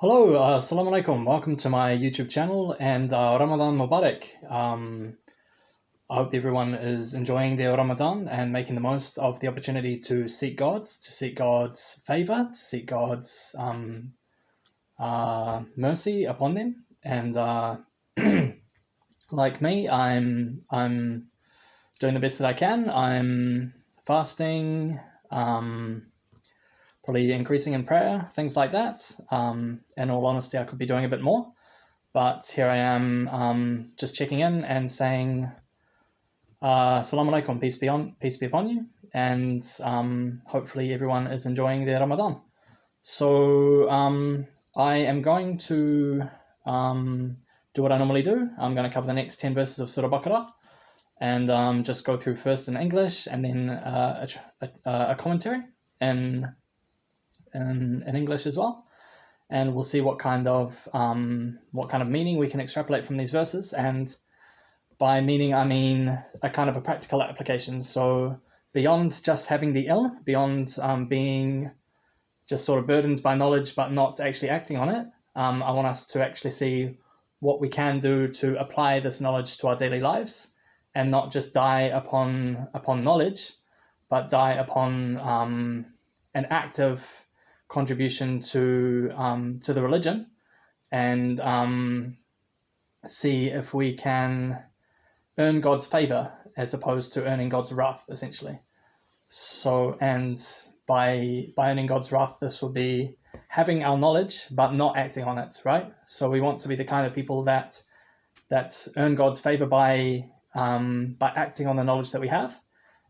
Hello, Assalamu alaikum. Welcome to my YouTube channel and Ramadan Mubarak. I hope everyone is enjoying their Ramadan and making the most of the opportunity to seek God's favor, to seek God's mercy upon them. And like me, I'm doing the best that I can. I'm fasting. Probably increasing in prayer, things like that. In all honesty, I could be doing a bit more, but here I am, just checking in and saying, Assalamu alaikum, peace be upon you, and hopefully everyone is enjoying their Ramadan. So I am going to do what I normally do. I'm going to cover the next 10 verses of Surah Baqarah, and just go through first in English and then a commentary in English as well, and we'll see what kind of meaning we can extrapolate from these verses. And by meaning, I mean a kind of a practical application. So beyond just having the ilm, beyond being just sort of burdened by knowledge but not actually acting on it, I want us to actually see what we can do to apply this knowledge to our daily lives, and not just die upon knowledge, but die upon an active contribution to the religion, and see if we can earn God's favor as opposed to earning God's wrath, essentially. So, and by earning God's wrath, this will be having our knowledge but not acting on it, right? So we want to be the kind of people that earn God's favor by acting on the knowledge that we have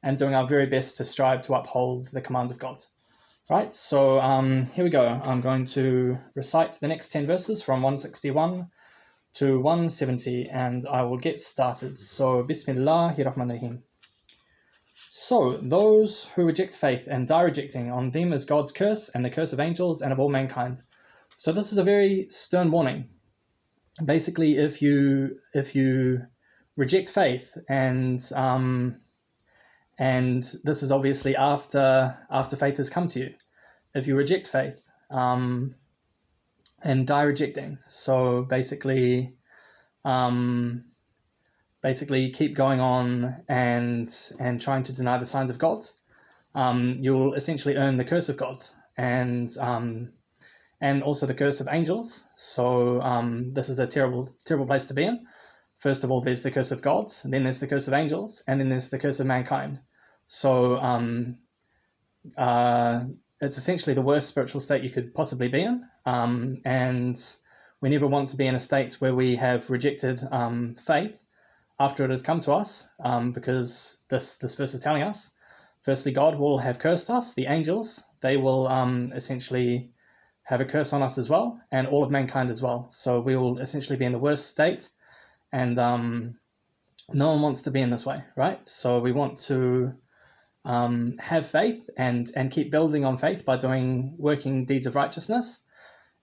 and doing our very best to strive to uphold the commands of God. Right, so here we go. I'm going to recite the next 10 verses from 161 to 170, and I will get started. So, Bismillahir Rahmanir Rahim. So, those who reject faith and die rejecting, on them is God's curse and the curse of angels and of all mankind. So this is a very stern warning. Basically, if you reject faith, and this is obviously after faith has come to you. If you reject faith and die rejecting, so basically keep going on and trying to deny the signs of God, you'll essentially earn the curse of God and also the curse of angels. So this is a terrible place to be in. First of all, there's the curse of God, and then there's the curse of angels, and then there's the curse of mankind. So it's essentially the worst spiritual state you could possibly be in, and we never want to be in a state where we have rejected faith after it has come to us, because this verse is telling us, firstly, God will have cursed us. The angels, they will essentially have a curse on us as well, and all of mankind as well. So we will essentially be in the worst state, and no one wants to be in this way, right? So we want to have faith and keep building on faith by working deeds of righteousness,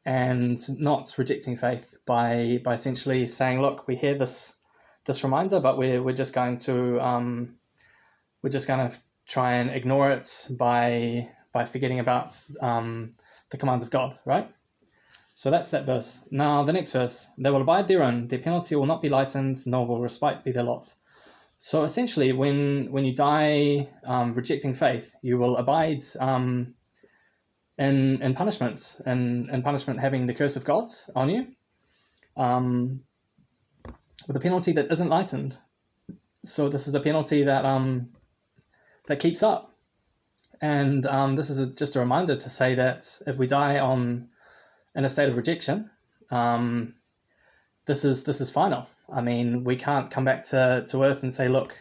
and not rejecting faith by essentially saying, look, we hear this reminder, but we're just going to try and ignore it by forgetting about the commands of God, right? So that's that verse. Now the next verse: they will abide therein, their penalty will not be lightened, nor will respite be their lot. So essentially, when you die rejecting faith, you will abide in punishments, and punishment having the curse of God on you, with a penalty that isn't lightened. So this is a penalty that keeps up, and this is just a reminder to say that if we die in a state of rejection, this is final. I mean, we can't come back to earth and say, look,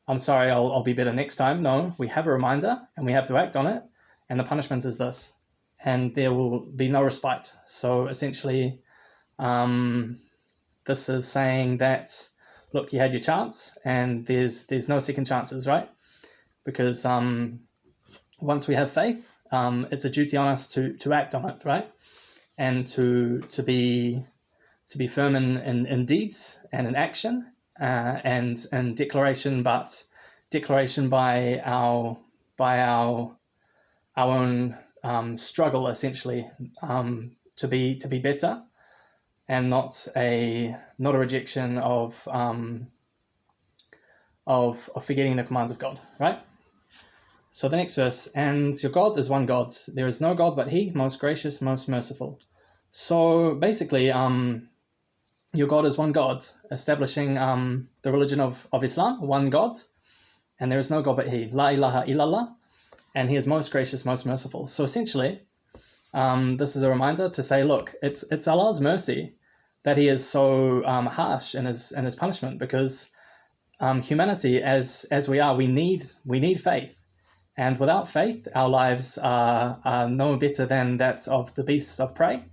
I'm sorry, I'll be better next time. No, we have a reminder and we have to act on it, and the punishment is this, and there will be no respite. So essentially, this is saying that, look, you had your chance, and there's no second chances, right? Because once we have faith, it's a duty on us to act on it, right? And to be firm in deeds and in action, and declaration, but declaration by our own struggle, essentially, be better, and not a rejection of forgetting the commands of God, right? So the next verse, and your God is one God. There is no God but He, most gracious, most merciful. So basically, your God is one God, establishing the religion of Islam, one God, and there is no God but He, La ilaha illallah, and He is most gracious, most merciful. So essentially, this is a reminder to say, look, it's Allah's mercy that He is so harsh in His punishment, because humanity, as we are, we need faith. And without faith, our lives are no better than that of the beasts of prey.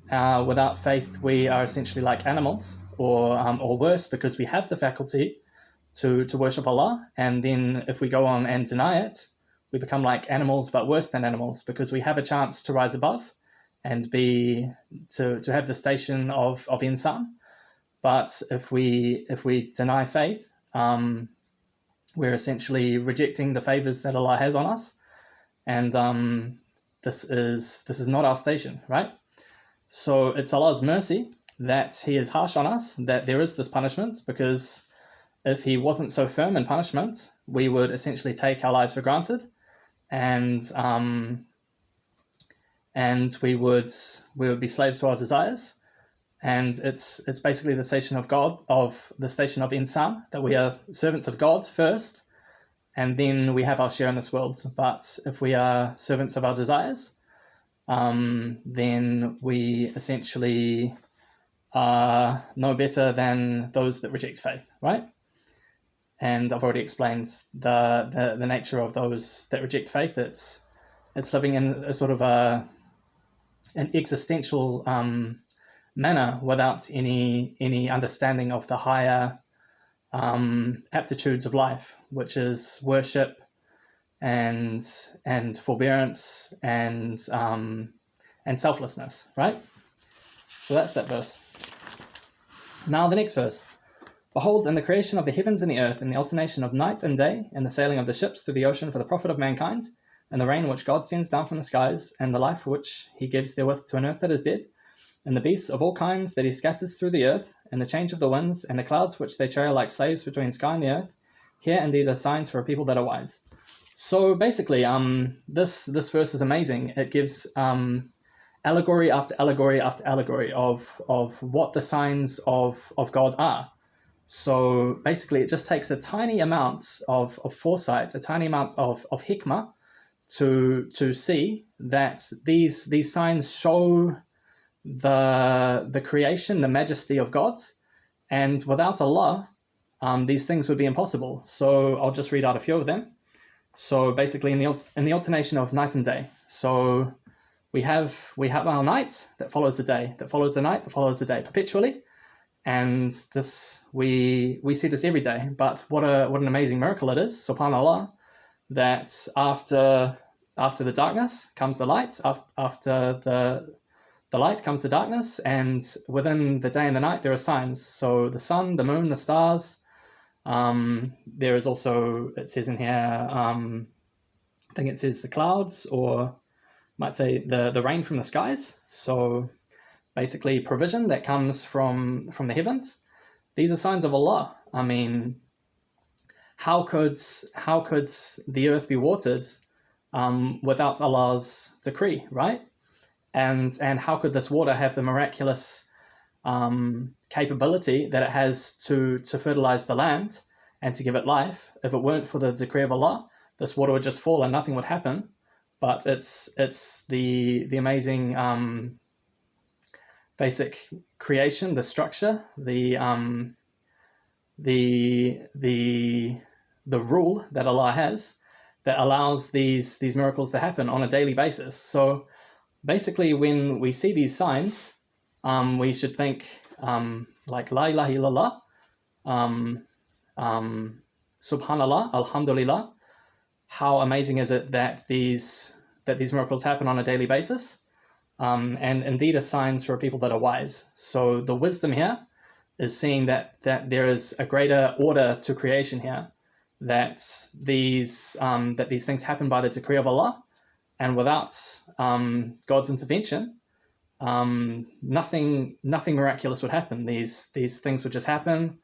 Without faith, we are essentially like animals, or worse, because we have the faculty to worship Allah. And then if we go on and deny it, we become like animals, but worse than animals, because we have a chance to rise above and to have the station of insan. But if we deny faith, we're essentially rejecting the favors that Allah has on us, and this is not our station, right? So it's Allah's mercy that He is harsh on us, that there is this punishment, because if He wasn't so firm in punishment, we would essentially take our lives for granted, and we would be slaves to our desires. And it's basically the station of God, of the station of insan, that we are servants of God first, and then we have our share in this world. But if we are servants of our desires, then we essentially are no better than those that reject faith, right? And I've already explained the nature of those that reject faith. It's living in a sort of an existential manner, without any understanding of the higher aptitudes of life, which is worship and forbearance and selflessness, right? So that's that verse. Now the next verse. Behold, in the creation of the heavens and the earth, in the alternation of night and day, in the sailing of the ships through the ocean for the profit of mankind, and the rain which God sends down from the skies, and the life which He gives therewith to an earth that is dead, and the beasts of all kinds that He scatters through the earth, and the change of the winds, and the clouds which they trail like slaves between sky and the earth, here indeed are signs for a people that are wise. So basically, this verse is amazing. It gives allegory after allegory after allegory of what the signs of God are. So basically, it just takes a tiny amount of foresight, a tiny amount of hikmah, to see that these signs show the creation, the majesty of God, and without Allah, these things would be impossible. So I'll just read out a few of them. So basically, in the alternation of night and day, so we have our night that follows the day, that follows the night, that follows the day perpetually, and this we see this every day. But what an amazing miracle it is, subhanallah, that after the darkness comes the light, after the light comes the darkness, and within the day and the night there are signs. So the sun, the moon, the stars. There is also, it says in here, I think it says the clouds, or might say the rain from the skies. So basically provision that comes from the heavens. These are signs of Allah. I mean, how could the earth be watered without Allah's decree, right? And how could this water have the miraculous capability that it has to fertilize the land and to give it life? If it weren't for the decree of Allah, this water would just fall and nothing would happen. But it's the amazing basic creation, the structure, the rule that Allah has that allows these miracles to happen on a daily basis. So basically, when we see these signs, we should think like La ilaha illallah, subhanallah, alhamdulillah. How amazing is it that these miracles happen on a daily basis, and indeed are signs for people that are wise. So the wisdom here is seeing that there is a greater order to creation here, that these things happen by the decree of Allah, and without God's intervention, nothing miraculous would happen. These things would just happen,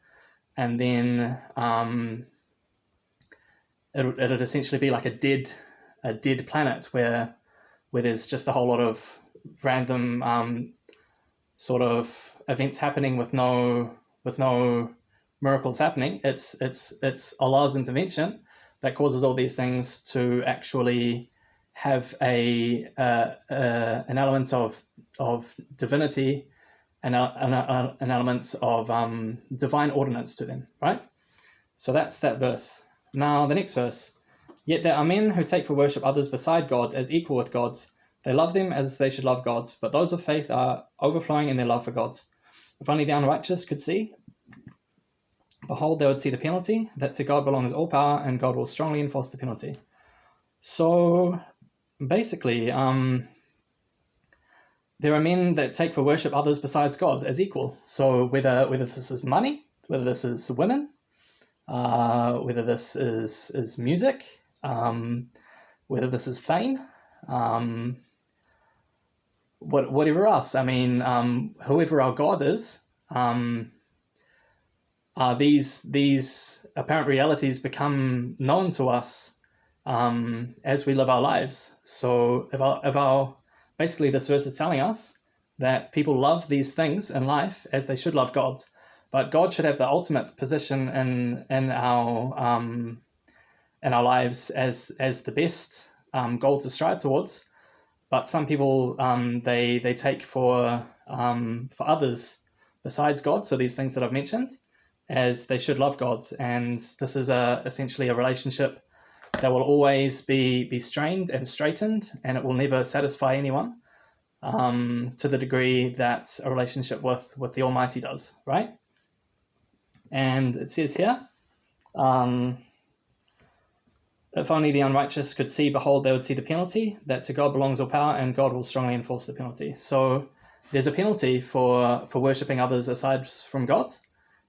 and then it'd essentially be like a dead planet where there's just a whole lot of random sort of events happening with no miracles happening. It's Allah's intervention that causes all these things to actually have an element of divinity and an element of divine ordinance to them, right? So that's that verse. Now the next verse. Yet there are men who take for worship others beside gods as equal with gods. They love them as they should love gods, but those of faith are overflowing in their love for gods. If only the unrighteous could see, behold, they would see the penalty, that to God belongs all power, and God will strongly enforce the penalty. So basically, there are men that take for worship others besides God as equal. So whether this is money, whether this is women, whether this is music, whether this is fame, whatever else. I mean, whoever our God is, these apparent realities become known to us as we live our lives. So if our basically this verse is telling us that people love these things in life as they should love God, but God should have the ultimate position in our lives as the best goal to strive towards. But some people they take for others besides God, so these things that I've mentioned, as they should love God, and this is essentially a relationship that will always be strained and straightened, and it will never satisfy anyone to the degree that a relationship with the Almighty does, right? And it says here, if only the unrighteous could see, behold, they would see the penalty, that to God belongs all power, and God will strongly enforce the penalty. So there's a penalty for worshipping others aside from God,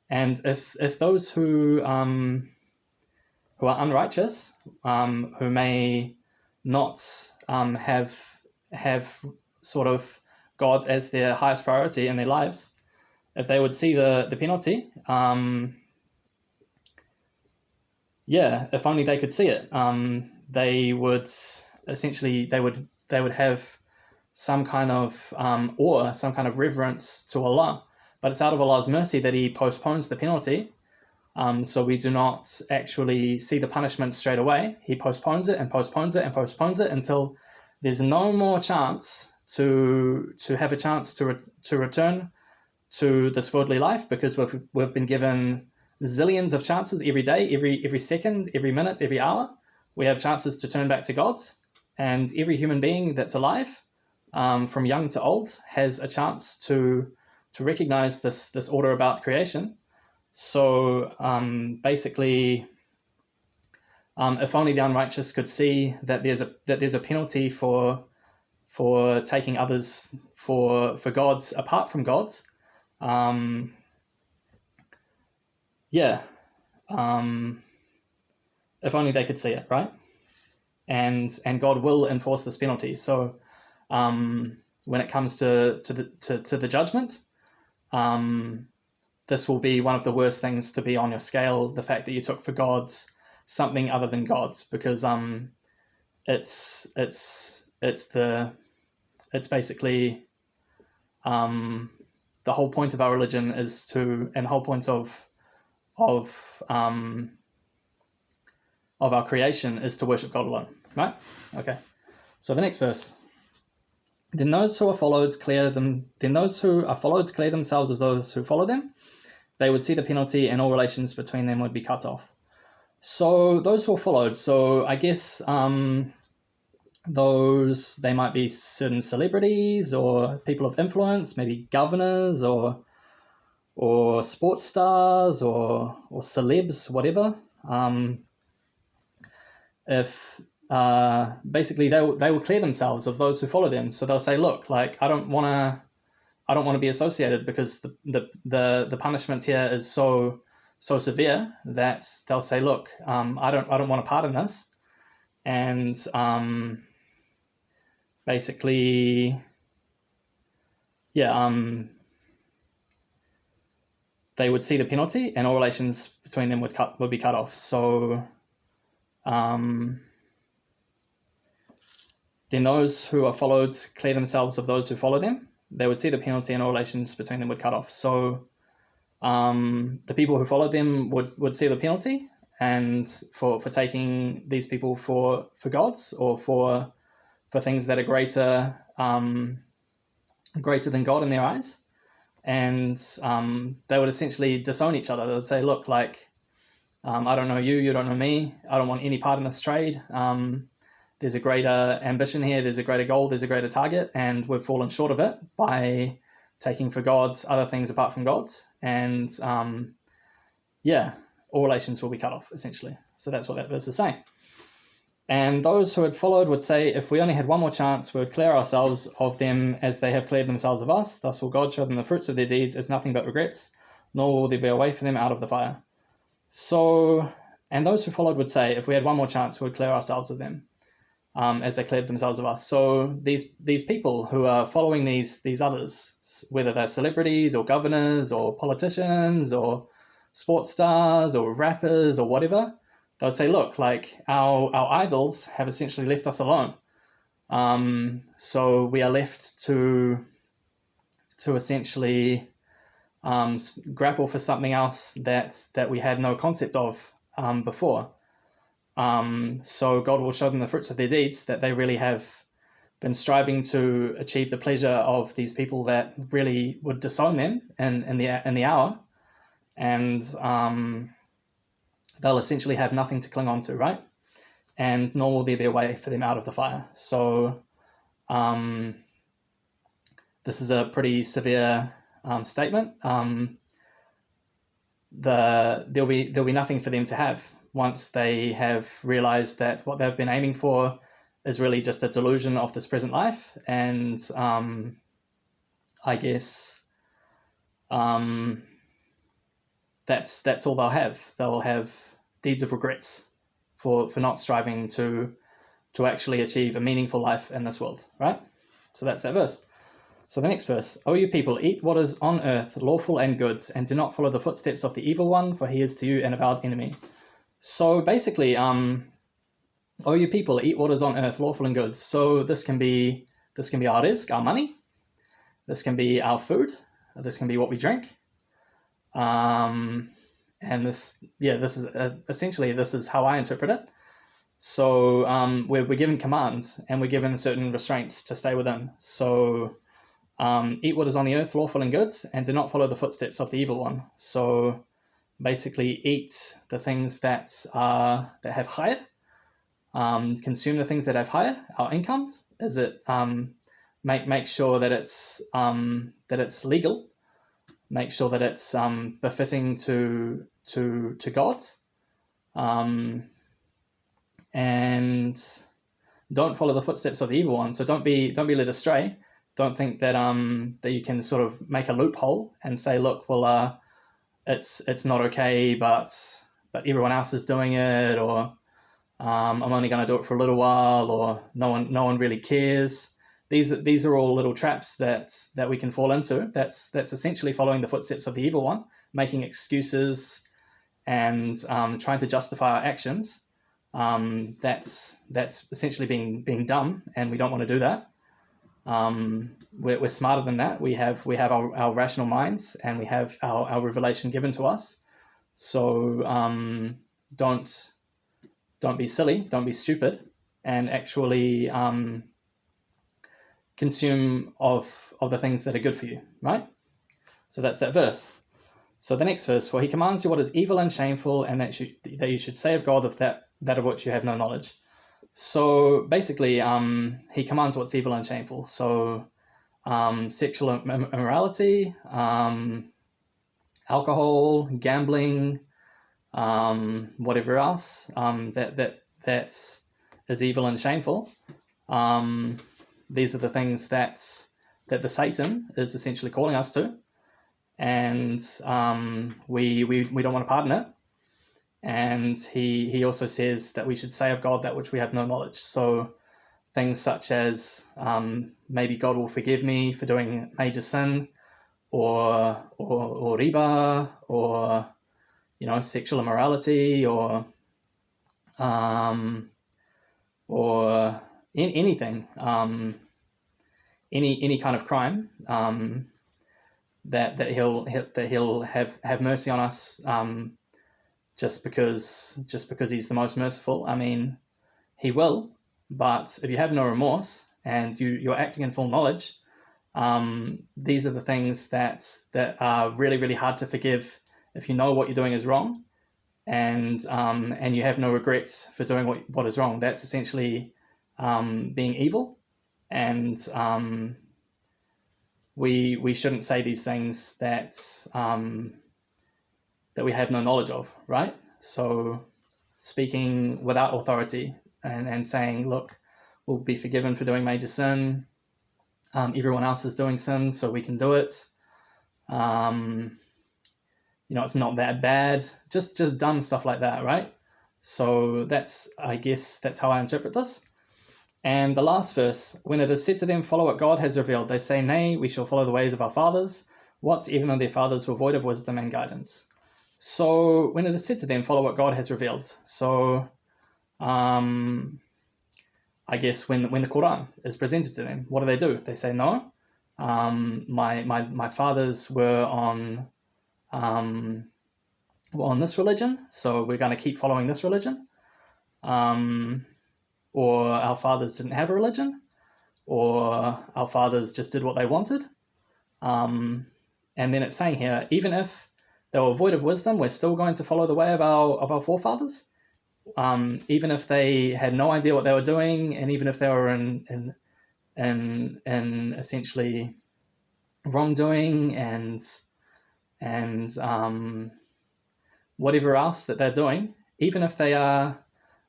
and if those who are unrighteous, who may not have sort of God as their highest priority in their lives, if they would see the penalty, if only they could see it, they would essentially they would have some kind of awe, some kind of reverence to Allah. But it's out of Allah's mercy that He postpones the penalty. So we do not actually see the punishment straight away. He postpones it and postpones it and postpones it until there's no more chance to have a chance to return to this worldly life, because we've been given zillions of chances every day, every second, every minute, every hour. We have chances to turn back to God, and every human being that's alive, from young to old, has a chance to recognize this order about creation. So basically, if only the unrighteous could see that there's a penalty for taking others for gods apart from God. If only they could see it, right? And God will enforce this penalty. So when it comes to the judgment, this will be one of the worst things to be on your scale, the fact that you took for God something other than God, because it's basically the whole point of our religion is to, and the whole point of our creation is to worship God alone, right? Okay. So the next verse. Then those who are followed clear themselves of those who follow them. They would see the penalty, and all relations between them would be cut off. So those who are followed. So I guess they might be certain celebrities or people of influence, maybe governors or sports stars or celebs, whatever. If basically they will clear themselves of those who follow them, so they'll say, look, like I don't want to be associated, because the punishment here is so severe that they'll say, look, I don't want to part in this, and basically they would see the penalty, and all relations between them would be cut off. So then those who are followed clear themselves of those who follow them. They would see the penalty, and all relations between them would cut off. So the people who followed them would see the penalty, and for taking these people for gods, or for things that are greater than God in their eyes. And they would essentially disown each other. They would say, look, like, I don't know you, you don't know me, I don't want any part in this trade. There's a greater ambition here, there's a greater goal, there's a greater target, and we've fallen short of it by taking for God other things apart from God. And all relations will be cut off, essentially. So that's what that verse is saying. And those who had followed would say, if we only had one more chance, we would clear ourselves of them as they have cleared themselves of us. Thus will God show them the fruits of their deeds as nothing but regrets, nor will there be a way for them out of the fire. So, and those who followed would say, if we had one more chance, we would clear ourselves of them as they cleared themselves of us. So these people who are following these others, whether they're celebrities or governors or politicians or sports stars or rappers or whatever, they'll say, look, like, our idols have essentially left us alone. So we are left to essentially grapple for something else that we had no concept of before. So God will show them the fruits of their deeds, that they really have been striving to achieve the pleasure of these people that really would disown them in the hour. And they'll essentially have nothing to cling on to, right? And nor will there be a way for them out of the fire. So this is a pretty severe statement. There'll be nothing for them to have once they have realized that what they've been aiming for is really just a delusion of this present life. And I guess that's all they'll have. They'll have deeds of regrets for not striving to actually achieve a meaningful life in this world, right? So that's that verse. So the next verse, O you people, eat what is on earth, lawful and good, and do not follow the footsteps of the evil one, for he is to you an avowed enemy. So basically, O you people, eat what is on earth, lawful and good. So this can be our risk, our money. This can be our food. This can be what we drink. And this is essentially, this is how I interpret it. So we're given command, and we're given certain restraints to stay within. So eat what is on the earth, lawful and good, and do not follow the footsteps of the evil one. So basically, eat the things that have hired. Consume the things that have hired. Our incomes, is it make sure that it's legal. Make sure that it's befitting to God, and don't follow the footsteps of the evil one. So don't be led astray. Don't think that that you can sort of make a loophole and say, look, well, it's not okay, but everyone else is doing it, or I'm only going to do it for a little while, or no one really cares. These are all little traps that we can fall into. That's essentially following the footsteps of the evil one, making excuses and trying to justify our actions. That's essentially being dumb, and we don't want to do that. We're smarter than that. We have our rational minds, and we have our revelation given to us. So don't be silly, don't be stupid, and actually consume of the things that are good for you, right? So that's that verse. So the next verse, for he commands you what is evil and shameful, and that you should say of God of that of which you have no knowledge. So basically, he commands what's evil and shameful. So sexual immorality, alcohol, gambling, whatever else that is evil and shameful. These are the things that the Satan is essentially calling us to, and we don't want to pardon it. And he also says that we should say of God that which we have no knowledge. So things such as maybe God will forgive me for doing major sin, or riba, or sexual immorality, or anything, any kind of crime, that he'll have mercy on us, just because he's the most merciful. I mean, he will, but if you have no remorse and you're acting in full knowledge, these are the things that are really, really hard to forgive if you know what you're doing is wrong, and you have no regrets for doing what is wrong. That's essentially being evil, and we shouldn't say these things that we have no knowledge of, right? So speaking without authority and saying, look, we'll be forgiven for doing major sin. Everyone else is doing sin, so we can do it. It's not that bad. Just dumb stuff like that, right? So I guess that's how I interpret this. And the last verse, when it is said to them, follow what God has revealed, they say, nay, we shall follow the ways of our fathers. What, even though their fathers were void of wisdom and guidance? So when it is said to them, follow what God has revealed. So I guess when the Qur'an is presented to them, what do? They say, no, my fathers were on this religion, so we're going to keep following this religion. Or our fathers didn't have a religion, or our fathers just did what they wanted. And then it's saying here, even if they were void of wisdom, we're still going to follow the way of our forefathers. Even if they had no idea what they were doing, and even if they were in essentially wrongdoing and whatever else that they're doing, even if they are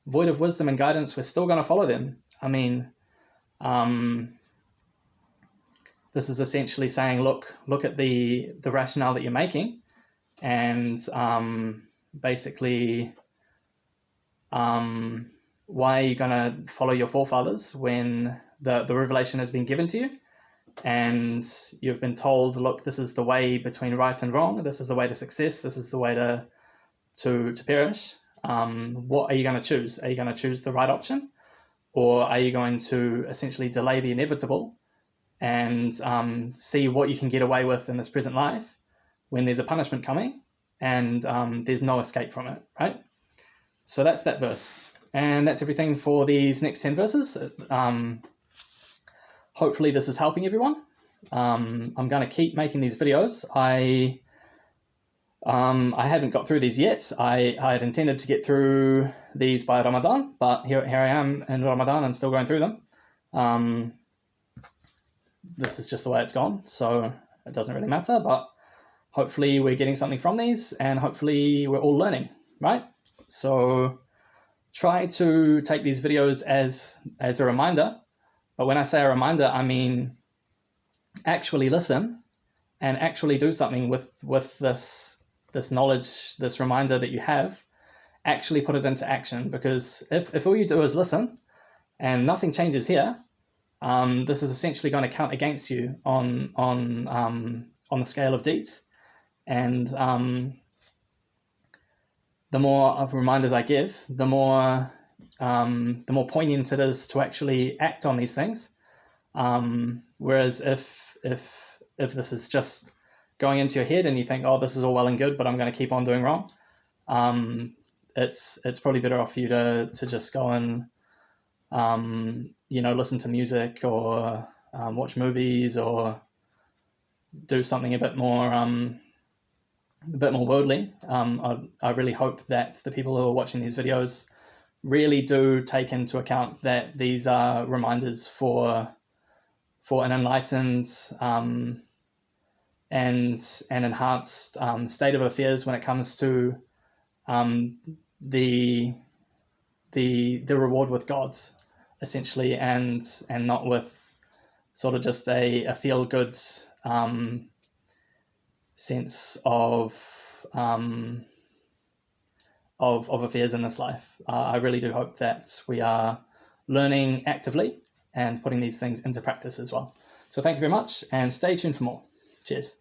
void of wisdom and guidance, we're still going to follow them. I mean, this is essentially saying, look at the rationale that you're making, and basically, why are you going to follow your forefathers when the revelation has been given to you, and you've been told, look, this is the way between right and wrong, this is the way to success, this is the way to perish. What are you going to choose? Are you going to choose the right option, or are you going to essentially delay the inevitable and see what you can get away with in this present life when there's a punishment coming and there's no escape from it, right? So that's that verse, and that's everything for these next 10 verses. Hopefully this is helping everyone. I'm going to keep making these videos. I haven't got through these yet. I had intended to get through these by Ramadan, but here I am in Ramadan and still going through them. This is just the way it's gone, so it doesn't really matter, but hopefully we're getting something from these, and hopefully we're all learning, right? So try to take these videos as a reminder, but when I say a reminder, I mean actually listen and actually do something with this knowledge, this reminder that you have. Actually put it into action, because if all you do is listen and nothing changes here, this is essentially going to count against you on the scale of deeds. And the more of reminders I give, the more poignant it is to actually act on these things. Whereas if this is just going into your head and you think, oh, this is all well and good, but I'm going to keep on doing wrong, it's probably better off for you to just go and listen to music, or watch movies, or do something a bit more worldly. I really hope that the people who are watching these videos really do take into account that these are reminders for an enlightened and an enhanced state of affairs when it comes to the reward with God, essentially, and not with sort of just a feel good sense of affairs in this life. I really do hope that we are learning actively and putting these things into practice as well. So thank you very much, and stay tuned for more. Cheers.